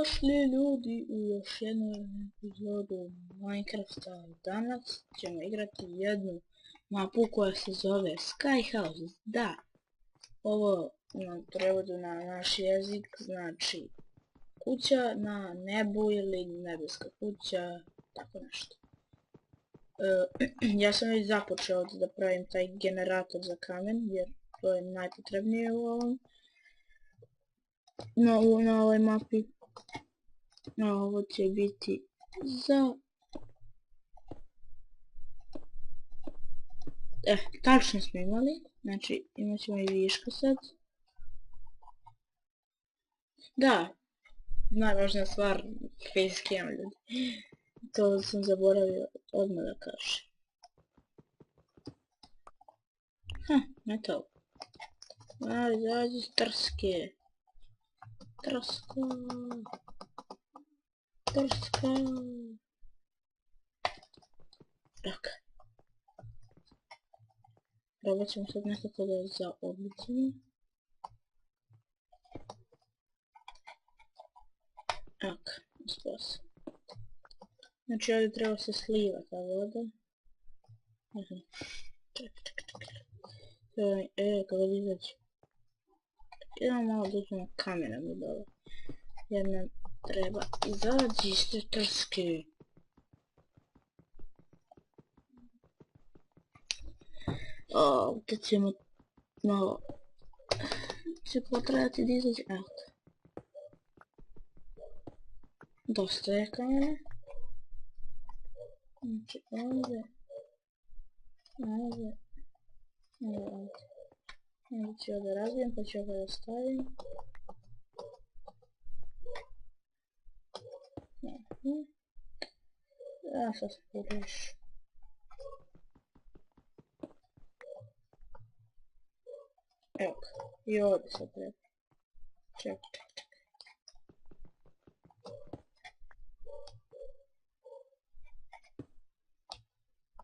Dobrodošli ljudi u još jednu epizodu Minecrafta. Danas ćemo igrati jednu mapu koja se zove Skyhouse. Da, ovo nam prevodu na naš jezik znači kuća na nebu ili nebeska kuća, tako nešto. Ja sam već započeo da pravim taj generator za kamen jer to je najpotrebnije u ovom. Na ovoj mapi. Ovo će biti za... tačno smo imali. Znači, imat ćemo i viška sad. Da, najvažnija stvar, facecam ljudi. To sam zaboravio odmah da kažem. Ne to. Izađi s trske. Trska. Ok. Probat ćemo sad nekako da zaoblicimo. Ok, uspio sam. Znači ovdje treba se sliva ta voda. Čekaj. Kako da izaći? Idemo malo da uzmemo kamena mi dole. Jer nam treba izaći iz te trske. Ovdje ćemo malo... će potrebati da izaći... Evo. Dosta je kamena. Znači ovdje... Ovdje ću ovdje razvijem pa ću ovdje da stavim. Sad sam pogriješio. Evo ga, i ovdje sad treba. Čekaj.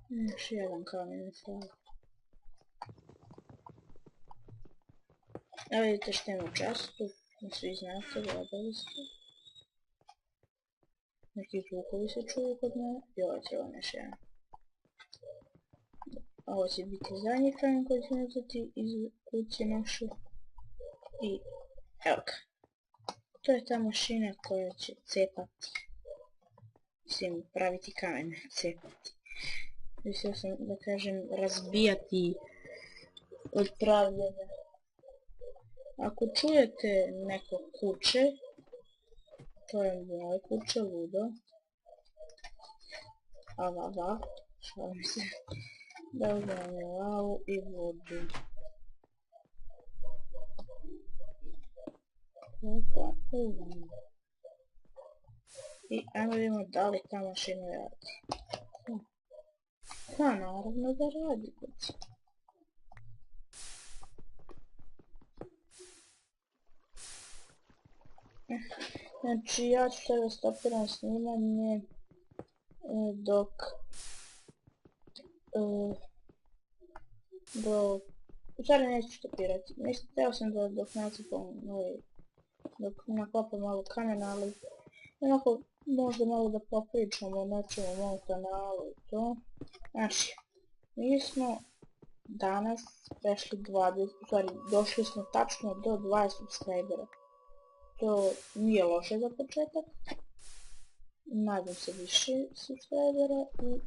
Još jedan kamen stavim. Evo vidite što imam u častu, svi znate, gledali ste. Neki zvukovi se čuju kod mene i ovo će ovo još jedan. Ovo će biti zadnji kamen koji ćemo uzeti iz kuće naše. I evo ga. To je ta mašina koja će cepati. Mislim, praviti kamen, cepati. Mislio sam da kažem razbijati od pravljenja. Ako čujete neko kuće, to je moje kuće, ludo. Šalim se. Da uzmemo lavu i vodu. I ajmo vidimo da li ta mašina radi. Naravno da radi. Znači ja ću sada stopiram snimanje dok u stvari neću stopirati. Htio sam da dok nacipam dok nakopam malo kamena, ali onako možda malo da popričamo o nečemu u mom kanalu i to. Znači, mi smo danas prešli 20, u stvari došli smo tačno do 20 subscribera. To nije loše za početak. Nadam se više subscribera i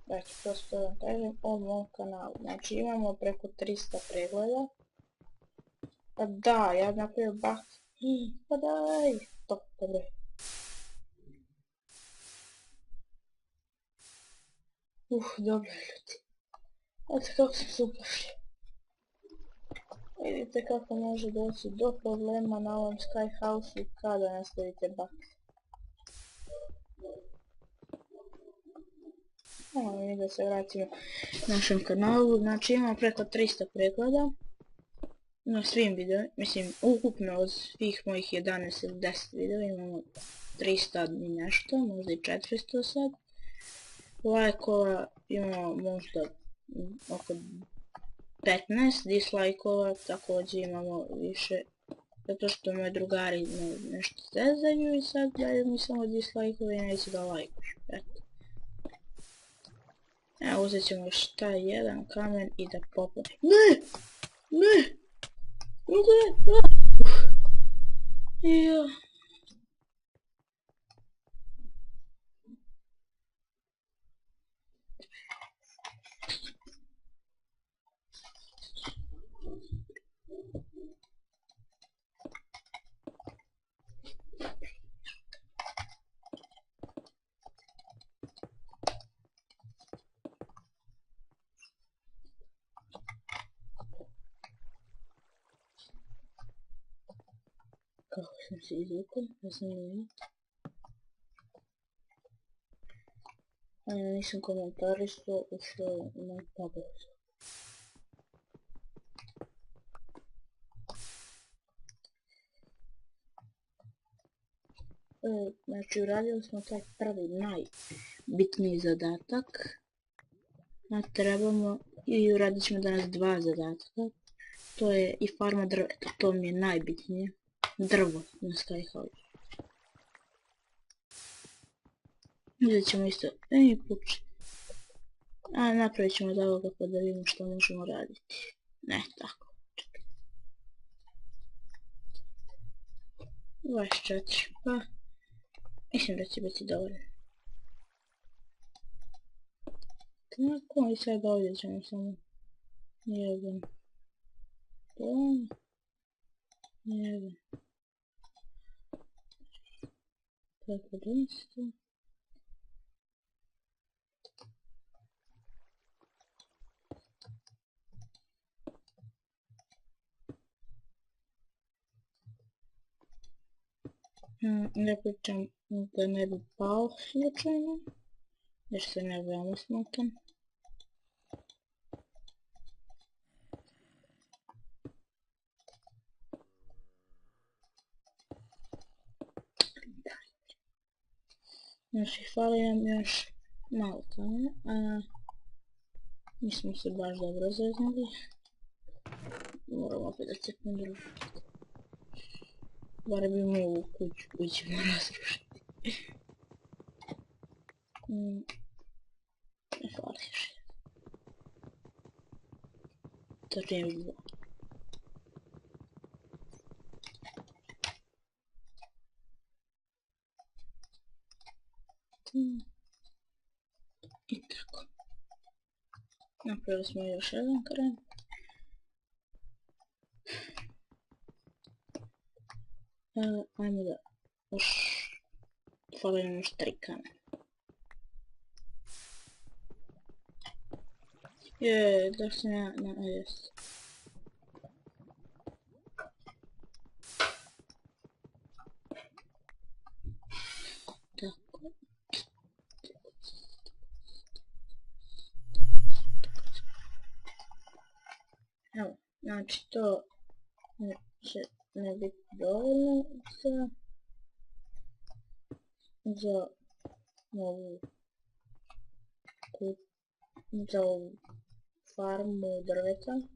da ću prosto vam kažem o mom kanalu. Znači imamo preko 300 pregleda. Pa da, ja napravio bug. Pa daj! Dobro. Dobro ljudi. Eto kako smo se uplašili. Vidite kako može doći do problema na ovom Skyhouse-u kada nastavite bug. Mi da se vratimo našem kanalu. Znači imamo preko 300 pregleda na svim videima, mislim ukupno od svih mojih 11 ili 10 videa imamo 300 i nešto, možda i 400 sad. Lajkova imamo možda oko 15, dislajkova također imamo više zato što moji drugari nešto zezaju i sad daju mi samo dislike-ove i neće da lajkuju. Eto. Evo uzet ćemo još taj jedan kamen i da popnem. Ne! Ne! Ne! Ja. Kako sam se izvukao, ja sam nije. Nisam komentarisao ušao na tablicu. Znači uradili smo taj prvi najbitniji zadatak. A trebamo i uradit ćemo danas dva zadatka. To je i farma drveta, to mi je najbitnije. Drvo na Skyhouse. Uzet ćemo isto, puč. A napravit ćemo od ovoga pa da vidimo što možemo raditi. Ne, tako. 24, pa mislim da će biti dovoljno. Tako, i sad ovdje ćemo samo jedan dom, jedan tako dosta. Ne pričam da ne bi pao slučajno, jer sam ja veoma smotan. Znači, fali nam još malo tamo, a mi smo se baš dobro zeznuli. Moramo opet da cepnem drugo. Bare bi mu ovu kuću koju ćemo razrušiti. Fali još jedan. Točnije još dva. I tako. Napravili smo još jedan krem. Ajmo da još fali nam još 3 kamena. Da sam ja na jest. Tako. Evo, znači to će ne biti dovoljno za ovu farmu drveta.